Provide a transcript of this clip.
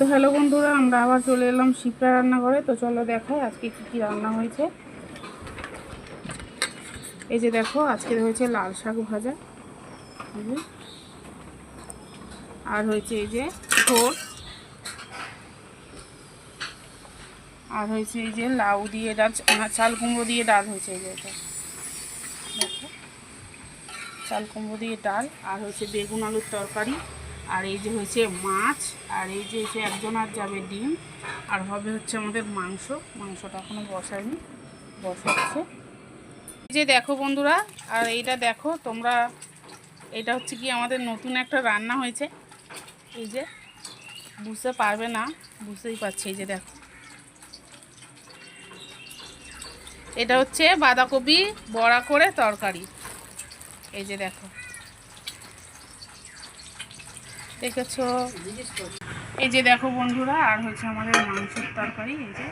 তো হ্যালো বন্ধুরা, আমরা আবার চলে এলাম শিপ্রা রান্নাঘরে। তো চলো দেখাই আজকে কি কি রান্না হয়েছে। এই যে দেখো, আজকে হয়েছে লাল শাক ভাজা, আর হয়েছে এই যে ঝোল, আর হয়েছে এই যে লাউ দিয়ে ডাল, চাল কুমড়ো দিয়ে ডাল হয়েছে। এই যে এটা দেখো, চাল কুমড়ো দিয়ে ডাল, আর হয়েছে বেগুন আলুর তরকারি, আর এই যে হয়েছে মাছ, আর এই যে এসে একজন আর যাবে ডিম, আর হবে হচ্ছে আমাদের মাংসটা এখনো বসায়নি, বসাচ্ছে। এই যে দেখো বন্ধুরা, আর এইটা দেখো তোমরা, এটা হচ্ছে কি আমাদের নতুন একটা রান্না হয়েছে। এই যে বুঝতে পারবে না, বুঝতেই পারছি। এই যে দেখো, এটা হচ্ছে বাঁধাকপি বড়া করে তরকারি। এই যে দেখো, দেখেছো? এই যে দেখো বন্ধুরা, আর হচ্ছে আমাদের মাংসের তরকারি। এই যে